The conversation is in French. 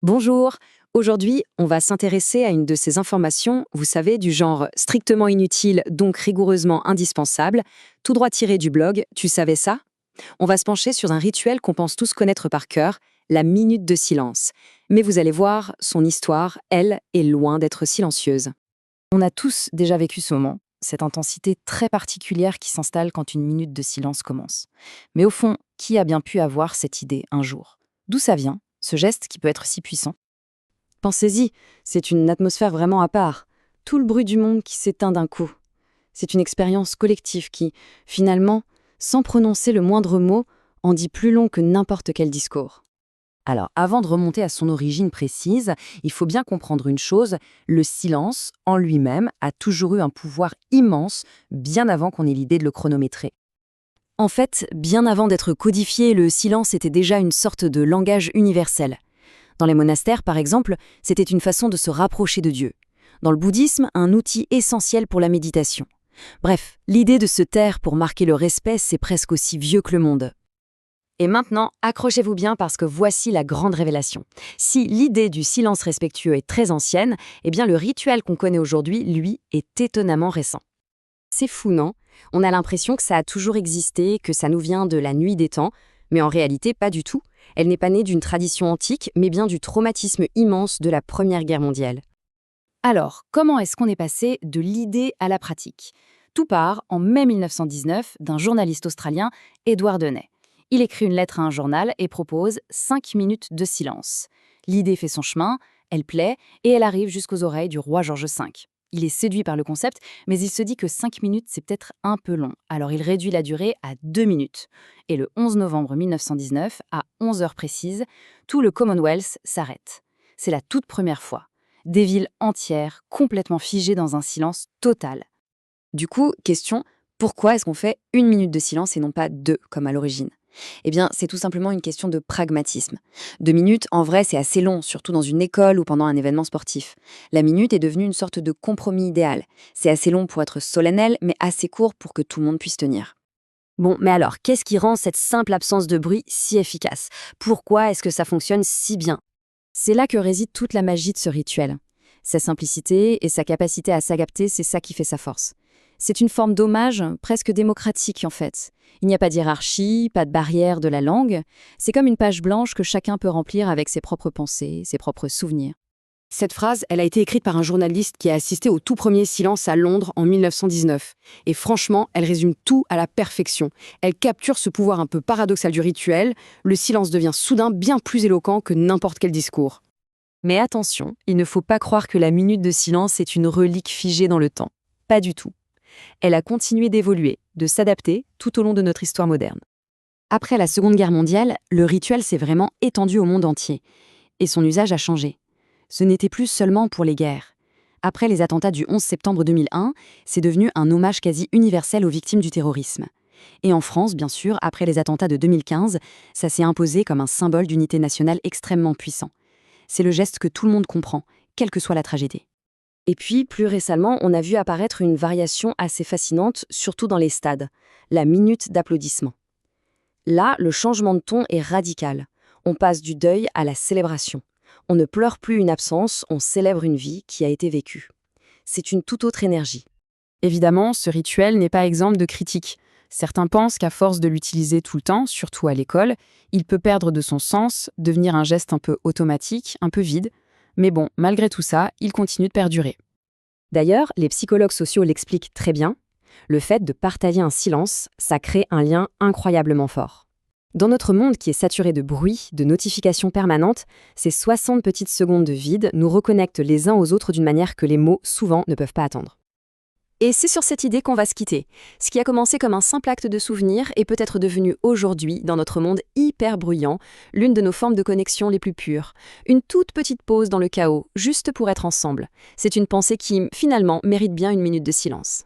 Bonjour, aujourd'hui on va s'intéresser à une de ces informations, vous savez, du genre strictement inutile, donc rigoureusement indispensable, tout droit tiré du blog « Tu savais ça ?» On va se pencher sur un rituel qu'on pense tous connaître par cœur, la minute de silence. Mais vous allez voir, son histoire, elle, est loin d'être silencieuse. On a tous déjà vécu ce moment, cette intensité très particulière qui s'installe quand une minute de silence commence. Mais au fond, qui a bien pu avoir cette idée un jour? D'où ça vient, ce geste qui peut être si puissant? Pensez-y, c'est une atmosphère vraiment à part. Tout le bruit du monde qui s'éteint d'un coup. C'est une expérience collective qui, finalement, sans prononcer le moindre mot, en dit plus long que n'importe quel discours. Alors, avant de remonter à son origine précise, il faut bien comprendre une chose, le silence, en lui-même, a toujours eu un pouvoir immense, bien avant qu'on ait l'idée de le chronométrer. En fait, bien avant d'être codifié, le silence était déjà une sorte de langage universel. Dans les monastères, par exemple, c'était une façon de se rapprocher de Dieu. Dans le bouddhisme, un outil essentiel pour la méditation. Bref, l'idée de se taire pour marquer le respect, c'est presque aussi vieux que le monde. Et maintenant, accrochez-vous bien parce que voici la grande révélation. Si l'idée du silence respectueux est très ancienne, eh bien le rituel qu'on connaît aujourd'hui, lui, est étonnamment récent. C'est fou, non? On a l'impression que ça a toujours existé, que ça nous vient de la nuit des temps, mais en réalité, pas du tout. Elle n'est pas née d'une tradition antique, mais bien du traumatisme immense de la Première Guerre mondiale. Alors, comment est-ce qu'on est passé de l'idée à la pratique? Tout part, en mai 1919, d'un journaliste australien, Edward Deney. Il écrit une lettre à un journal et propose 5 minutes de silence. L'idée fait son chemin, elle plaît, et elle arrive jusqu'aux oreilles du roi George V. Il est séduit par le concept, mais il se dit que 5 minutes, c'est peut-être un peu long. Alors il réduit la durée à 2 minutes. Et le 11 novembre 1919, à 11 heures précises, tout le Commonwealth s'arrête. C'est la toute première fois. Des villes entières, complètement figées dans un silence total. Du coup, question, pourquoi est-ce qu'on fait 1 minute de silence et non pas 2, comme à l'origine? Eh bien, c'est tout simplement une question de pragmatisme. 2 minutes, en vrai, c'est assez long, surtout dans une école ou pendant un événement sportif. La minute est devenue une sorte de compromis idéal. C'est assez long pour être solennel, mais assez court pour que tout le monde puisse tenir. Bon, mais alors, qu'est-ce qui rend cette simple absence de bruit si efficace? Pourquoi est-ce que ça fonctionne si bien? C'est là que réside toute la magie de ce rituel. Sa simplicité et sa capacité à s'adapter, c'est ça qui fait sa force. C'est une forme d'hommage presque démocratique en fait. Il n'y a pas de hiérarchie, pas de barrière de la langue. C'est comme une page blanche que chacun peut remplir avec ses propres pensées, ses propres souvenirs. Cette phrase, elle a été écrite par un journaliste qui a assisté au tout premier silence à Londres en 1919. Et franchement, elle résume tout à la perfection. Elle capture ce pouvoir un peu paradoxal du rituel. Le silence devient soudain bien plus éloquent que n'importe quel discours. Mais attention, il ne faut pas croire que la minute de silence est une relique figée dans le temps. Pas du tout. Elle a continué d'évoluer, de s'adapter tout au long de notre histoire moderne. Après la Seconde Guerre mondiale, le rituel s'est vraiment étendu au monde entier. Et son usage a changé. Ce n'était plus seulement pour les guerres. Après les attentats du 11 septembre 2001, c'est devenu un hommage quasi universel aux victimes du terrorisme. Et en France, bien sûr, après les attentats de 2015, ça s'est imposé comme un symbole d'unité nationale extrêmement puissant. C'est le geste que tout le monde comprend, quelle que soit la tragédie. Et puis, plus récemment, on a vu apparaître une variation assez fascinante, surtout dans les stades, la minute d'applaudissement. Là, le changement de ton est radical. On passe du deuil à la célébration. On ne pleure plus une absence, on célèbre une vie qui a été vécue. C'est une toute autre énergie. Évidemment, ce rituel n'est pas exempt de critiques. Certains pensent qu'à force de l'utiliser tout le temps, surtout à l'école, il peut perdre de son sens, devenir un geste un peu automatique, un peu vide. Mais bon, malgré tout ça, il continue de perdurer. D'ailleurs, les psychologues sociaux l'expliquent très bien. Le fait de partager un silence, ça crée un lien incroyablement fort. Dans notre monde qui est saturé de bruit, de notifications permanentes, ces 60 petites secondes de vide nous reconnectent les uns aux autres d'une manière que les mots, souvent, ne peuvent pas attendre. Et c'est sur cette idée qu'on va se quitter. Ce qui a commencé comme un simple acte de souvenir est peut-être devenu aujourd'hui, dans notre monde hyper bruyant, l'une de nos formes de connexion les plus pures. Une toute petite pause dans le chaos, juste pour être ensemble. C'est une pensée qui, finalement, mérite bien 1 minute de silence.